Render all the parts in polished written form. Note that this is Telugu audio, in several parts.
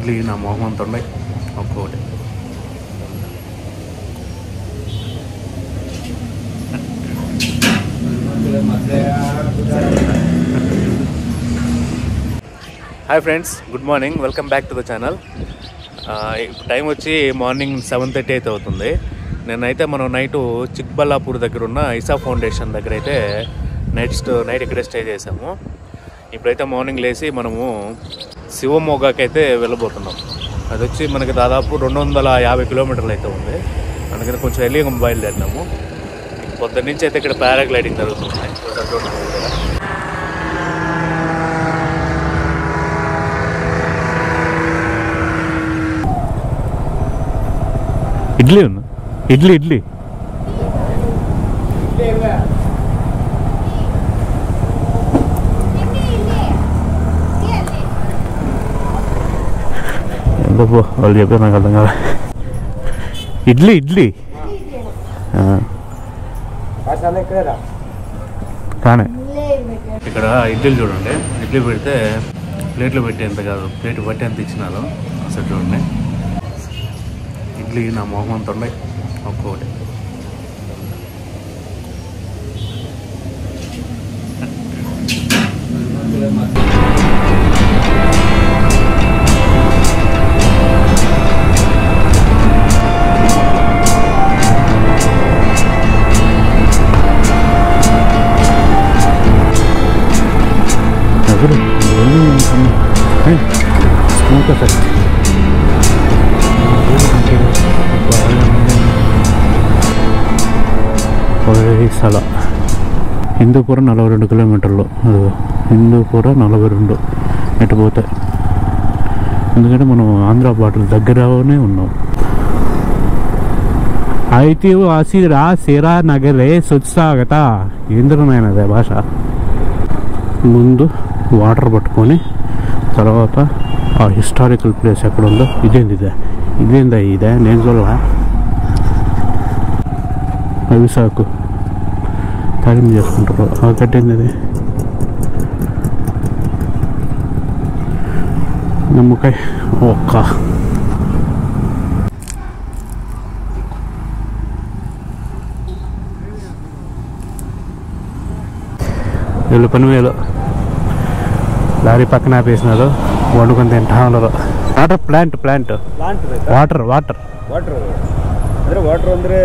ఇడ్లీ నా మొహం తొండై ఒక్కొక్కటి. Hi friends, good morning, welcome back to the channel. Time వచ్చి మార్నింగ్ 7:30 అయితే అవుతుంది. నేనైతే మనం నైటు చిక్బల్లాపూర్ దగ్గర ఉన్న ఇసా ఫౌండేషన్ దగ్గర అయితే నైట్ ఇక్కడే స్టే చేసాము. ఇప్పుడైతే మార్నింగ్ లేచి మనము శివమోగాకి అయితే వెళ్ళబోతున్నాం. అది వచ్చి మనకి దాదాపు 250 కిలోమీటర్లు అయితే ఉంది. అందుకని కొంచెం ఎర్లీగా బయలుదేరినాము. పొద్దున్న నుంచి అయితే ఇక్కడ పారాగ్లైడింగ్ జరుగుతుంది. ఇడ్లీ ఉంది, ఇడ్లీ ఎందుకు వాళ్ళు చెప్పారు నాకు అర్థం కాదు. ఇడ్లీ కానీ ఇక్కడ ఇడ్లీలు చూడండి. ఇడ్లీ పెడితే ప్లేట్లో పెట్టేంత కాదు, ప్లేట్ పట్టేంత ఇచ్చినారు. అసలు చూడండి, ఇడ్లీ నా మొహం తొండై ఒక్కొక్కటి. స్థల హిందూపుర 42 కిలోమీటర్లు. హిందూపుర 42 ఎటుపోతే, ఎందుకంటే మనం ఆంధ్ర బార్డర్ దగ్గరనే ఉన్నాం. అయితే ఆసిరా సిరా నగరే సుత్సాగత ఏంద్రనైనదే భాష. ముందు వాటర్ పట్టుకొని తర్వాత ఆ హిస్టారికల్ ప్లేస్ ఎక్కడ ఉందో, ఇదే నేను చూడలా. అవిసాకు తాగిం చేసుకుంటారు. అది కట్టింది అది నిమ్మకాయ ఒక్క వీళ్ళు పనివేలు లారీ పక్కన ఆపేసినారు. వండుకొని తింటా ఉన్నారు. ప్లాంట్ వాటర్ ಅಂದ್ರೆ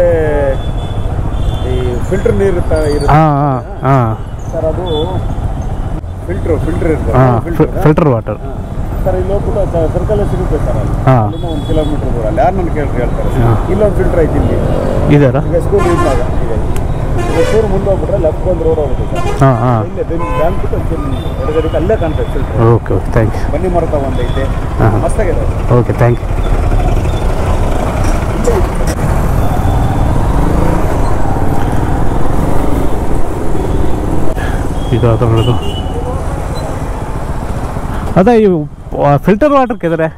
ಈ ಫಿಲ್ಟರ್ ನೀರು ಸರ್, ಅದು ಫಿಲ್ಟರ್ ವಾಟರ್ ಸರ್. ಇಲ್ಲಿ ಹೋಗ್ಬಿಟ್ಟು ಸರ್ಕಲ್ ಸಿಗುತ್ತೆ ಸರ್. ಅಲ್ಲಿ 1 ಕಿಲೋಮೀಟರ್ ದೂರ ಅಲ್ಲಿ ಯಾರು ನನ್ನ ಹೇಳ್ತಾರೆ. ಇಲ್ಲೊಂದು ಫಿಲ್ಟರ್ ಐತಿ ಇಲ್ಲಿ ಇದಾರ. ಈಗ ಸ್ಕೂಲ್ ಇದ್ದಾಗ ಸ್ಕೂಲ್ ಮುಂದೆ ಹೋಗ್ಬಿಟ್ರೆ ಲೆಫ್ಟ್ ಒಂದು ರೋಡ್ ಹೋಗುತ್ತೆ ಸರ್. ಇಲ್ಲೇ ಬ್ಯಾಂಕ್ ಎಡಗಡೆಗೆ ಅಲ್ಲೇ ಕಾಣ್ತದೆ ಫಿಲ್ಟರ್. Okay, thank you. ಬನ್ನಿ ಮರತ ಒಂದೈತೆ, ಮಸ್ತಾಗಿದೆ. Okay, thank you. ಇದು ಅದೇ ಫಿಲ್ಟರ್ ವಾಟರ್ किधर है?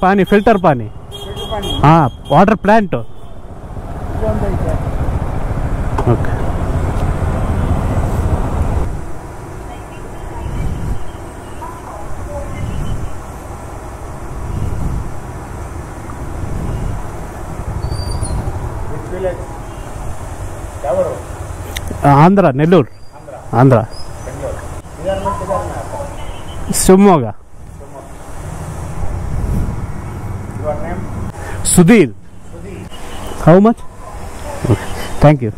पानी फिल्टर पानी. हाँ, water plant. Okay, Andhra, Nellore, Andhra. Shivamogga. Sudhir. How much? Okay, thank you.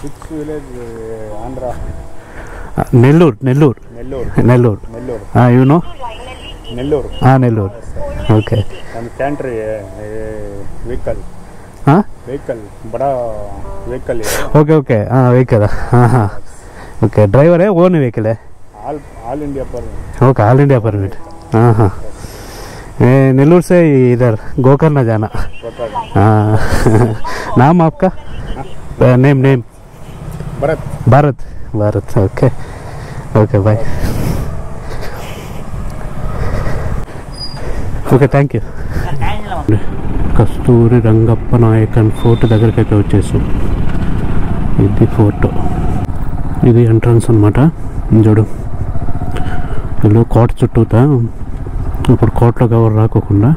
Which village? Andhra. Nellore. You know? Nellore. Okay. And country vehicle. Huh? Vehicle. Bada vehicle. Okay. Vehicle. Okay. Driver है, own vehicle है. All India permit. Okay, all India permit. Nellore से इधर गोकर्ण जाना. नाम आपका? Name Bharat. Okay bye. Okay, thank you. Kasturi Rangappa Nayakan fort దగ్గరికి అయితే వచ్చేసాం. ఇది ఫోర్ట్, ఇది ఎంట్రన్స్ అనమాట. చూడు, వీళ్ళు కోట చుట్టూతా ఇప్పుడు కోటలోకి ఎవరు రాకోకుండా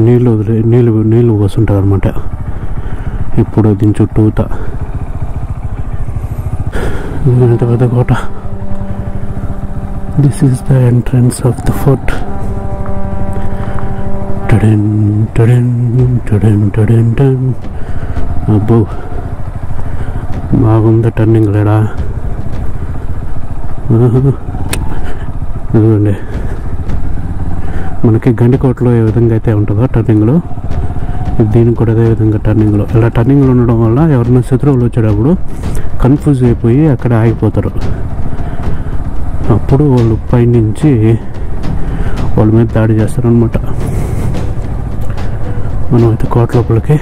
నీళ్ళు పోస్తుంటారు అనమాట. ఇప్పుడు దీని చుట్టూతా ఎంత పెద్ద కోట. This is the entrance of the fort. టడెన్ టడెన్ టడెన్ టడెన్ టన్. అబ్బో, బాగుంది టర్నింగ్ లేడా. ఇదిగోండి, మనకి గండికోటలో ఏ విధంగా అయితే ఉంటుందో టర్నింగ్లో, దీనికి కూడా అదే విధంగా టర్నింగ్లో. ఇలా టర్నింగ్లో ఉండడం వల్ల ఎవరైనా శత్రువులు వచ్చేటప్పుడు కన్ఫ్యూజ్ అయిపోయి అక్కడ ఆగిపోతారు. అప్పుడు వాళ్ళు పైనుంచి వాళ్ళ మీద దాడి చేస్తారనమాట. మనం అయితే కోట లోపలికి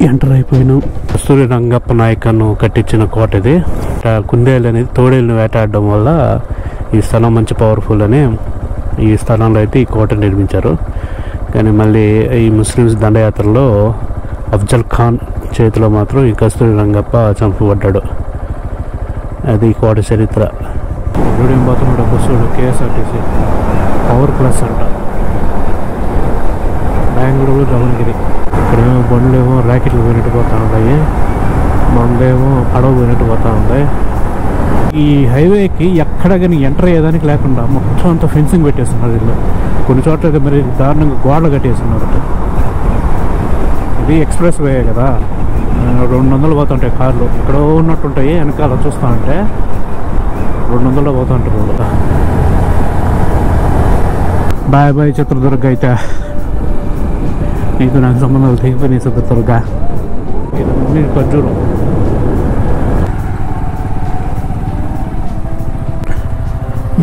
ఎంటర్ అయిపోయినాం. కస్తూరి రంగప్ప నాయకను కట్టించిన కోట ఇది. కుందేలు అనేది తోడేళ్ళని వేటాడడం వల్ల ఈ స్థలం మంచి పవర్ఫుల్ అని ఈ స్థలంలో అయితే ఈ కోట నిర్మించారు. కానీ మళ్ళీ ఈ ముస్లిమ్స్ దండయాత్రలో అఫ్జల్ ఖాన్ చేతిలో మాత్రం ఈ కస్తూరి రంగప్ప చంపబడ్డాడు. అది ఈ కోట చరిత్ర. ఏం పోతున్నాడు బస్సుడు, కేఎస్ఆర్టీసీ పవర్ ప్లస్ అంట, బెంగళూరు రమణగిరి. ఇక్కడేమో బండ్లు ఏమో ర్యాకెట్లు పోయినట్టు పోతూ ఉంటాయి, బండ్లేమో పడవ పోయినట్టు పోతూ ఉంటాయి. ఈ హైవేకి ఎక్కడ కానీ ఎంటర్ అయ్యేదానికి లేకుండా మొత్తం అంతా ఫెన్సింగ్ పెట్టేస్తున్నారు వీళ్ళు. కొన్ని చోట్ల అయితే మరి దారుణంగా గోడలు కట్టేస్తున్నారు. ఇది ఎక్స్ప్రెస్ వే కదా, 200 పోతుంటాయి కార్లు. ఇక్కడ ఉన్నట్టుంటాయి, వెనకాల చూస్తూ ఉంటే 200 పోతుంటారు వాళ్ళు. Bye bye Chitradurga. అయితే నీకు నాకు సంబంధాలు తెగిపోయినాయి చిత్రదుర్గ. ఇది ఖర్జూరం.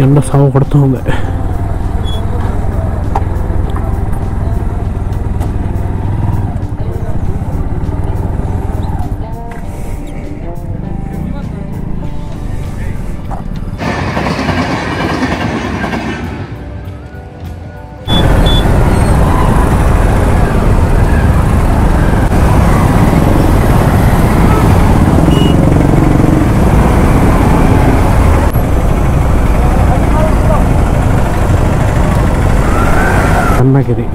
ఎండ సాగు కొడుతూ ఉంది. రమణగిరి.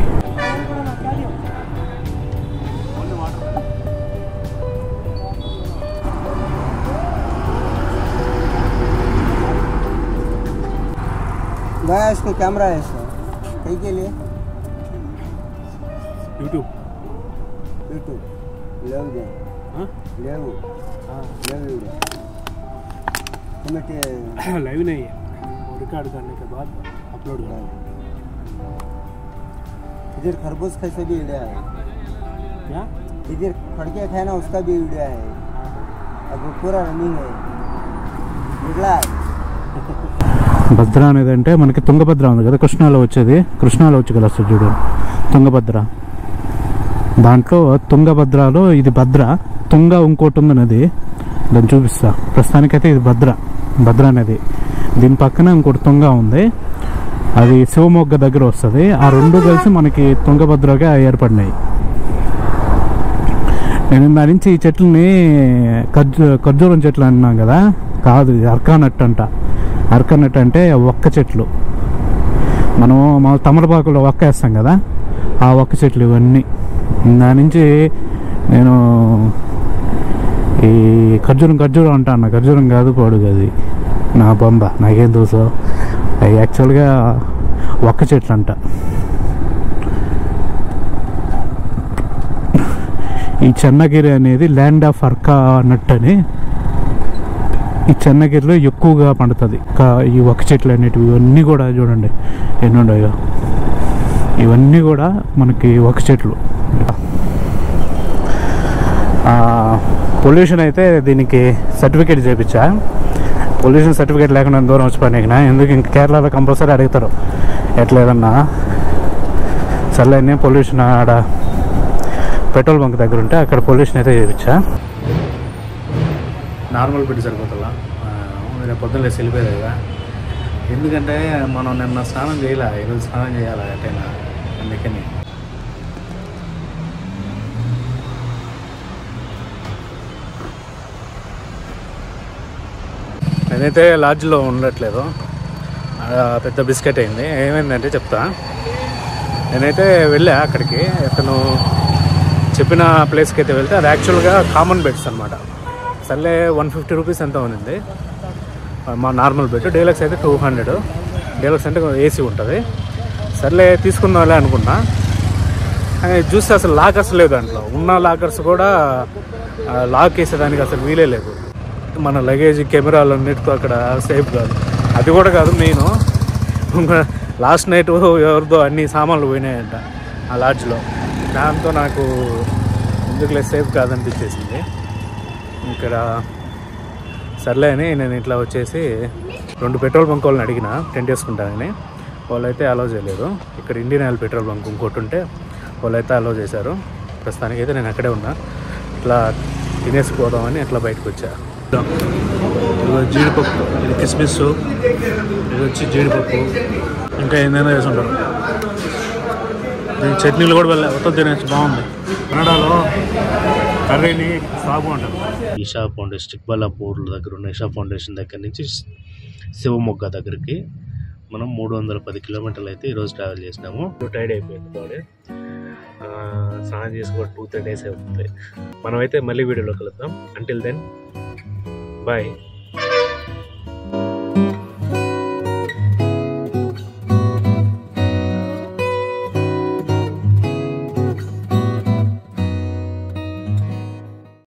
गया इसको कैमरा है इसका कहीं के लिए యూట్యూబ్ यूट्यूब ले वीडियो लाइव नहीं है, रिकॉर्ड करने के बाद अपलोड करेंगे. इधर खरबूज कैसे भी वीडियो है क्या? इधर खड़के खाए ना उसका भी वीडियो है. अब पूरा रनिंग है. భద్ర అనేది అంటే మనకి తుంగభద్ర ఉంది కదా, కృష్ణాలో వచ్చేది. కృష్ణాలో వచ్చి కదా వస్తుంది చూడండి తుంగభద్ర. దాంట్లో తుంగభద్రలో ఇది భద్ర, తుంగ ఇంకోటి ఉంది నది, దాన్ని చూపిస్తా. ప్రస్తుతానికైతే ఇది భద్ర అనేది. దీని పక్కన ఇంకోటి తుంగ ఉంది, అది శివమొగ్గ దగ్గర వస్తుంది. ఆ రెండు కలిసి మనకి తుంగభద్రగా ఏర్పడినాయి. నేను దాని నుంచి ఈ చెట్లని ఖర్జూరం చెట్లు అన్నాం కదా, కాదు ఇది అర్కానట్ అంట. అర్కానట్ అంటే ఒక్క చెట్లు. మనం మన తమలపాకులో ఒక్క వేస్తాం కదా, ఆ ఒక్క చెట్లు ఇవన్నీ. దాని నుంచి నేను ఈ ఖర్జూరం అంటా అన్న. ఖర్జూరం కాదు, పొడుగు, అది నా బొంద, నాకేం తెలుసు. అవి యాక్చువల్గా ఒక్క చెట్లు అంట. ఈ చెన్నగిరి అనేది ల్యాండ్ ఆఫ్ అర్కా నట్ అని. ఈ చెన్నగిరిలో ఎక్కువగా పండుతుంది ఈ ఒక్క చెట్లు అనేటివి. ఇవన్నీ కూడా చూడండి ఎన్ని ఉన్నాయో. ఇవన్నీ కూడా మనకి ఒక్క చెట్లు. పొల్యూషన్ అయితే దీనికి సర్టిఫికేట్ చేయించా. పొల్యూషన్ సర్టిఫికేట్ లేకుండా దూరం వచ్చిపోయినా, ఎందుకు ఇంక కేరళలో కంపల్సరీ అడుగుతారు ఎట్లేదన్నా. సర్లేని పొల్యూషన్ ఆడ పెట్రోల్ బంక్ దగ్గర ఉంటే అక్కడ పొల్యూషన్ అయితే చేయించా. నార్మల్ పెట్టి సరిపోతుందా, నేను పొద్దున్న లేసి వెళ్ళిపోయేది కదా. ఎందుకంటే మనం నిన్న స్నానం చేయలే, ఈరోజు స్నానం చేయాలి ఎటైనా, అందుకని. నేనైతే లాడ్జ్లో ఉండట్లేదు, పెద్ద బిస్కెట్ అయింది. ఏమైందంటే చెప్తా. నేనైతే వెళ్ళా అక్కడికి, అతను చెప్పిన ప్లేస్కి అయితే వెళ్తే అది యాక్చువల్గా కామన్ బెడ్స్ అనమాట. సర్లే 150 రూపీస్ ఎంత ఉంది మా నార్మల్ బెడ్. డీలక్స్ అయితే 200. డీలక్స్ అంటే ఏసీ ఉంటుంది. సర్లే తీసుకుందాంలే అనుకున్నా, కానీ చూస్తే అసలు లాకర్స్ లేవు దాంట్లో. ఉన్న లాకర్స్ కూడా లాక్ వేసేదానికి అసలు వీలే లేదు. మన లగేజ్ కెమెరాలు అన్నిటితో అక్కడ సేఫ్ కాదు. అది కూడా కాదు, మెయిన్ లాస్ట్ నైట్ ఎవరిదో అన్ని సామాన్లు పోయినాయంట ఆ లాడ్జ్లో. దాంతో నాకు ఎందుకులే సేఫ్ కాదనిపించేసింది. ఇక్కడ సర్లే అని నేను ఇట్లా వచ్చేసి 2 పెట్రోల్ బంక్ వాళ్ళని అడిగిన టెంట్ వేసుకుంటానని. వాళ్ళైతే అలౌ చేయలేదు. ఇక్కడ ఇండియన్ ఆయిల్ పెట్రోల్ బంక్ ఇంకోటి ఉంటే వాళ్ళైతే అలౌ చేశారు. ప్రస్తుతానికి అయితే నేను అక్కడే ఉన్నా. ఇట్లా తినేసిపోదామని అట్లా బయటకు వచ్చా. ఇది జీడిపప్పు, ఇది కిస్మిస్, ఇది వచ్చి జీడిపప్పు, ఇంకా ఏందైనా వేసి ఉంటారు. దీని చట్నీలు కూడా వెళ్ళా, మొత్తం తినేసి బాగుంది. కన్నడలో కర్రీని సాగు అంటారు. ఈషా ఫౌండేషన్ చిక్బల్లాపూర్ దగ్గర ఉన్న ఈషా ఫౌండేషన్ దగ్గర నుంచి శివమొగ్గ దగ్గరికి మనం 310 కిలోమీటర్లు అయితే ఈరోజు ట్రావెల్ చేసినాము. టైర్డ్ అయిపోయింది బాడీ. స్నానం చేసి కూడా 2-3 days అవుతుంది. మనమైతే మళ్ళీ వీడియోలో కలుద్దాం. Until then bye.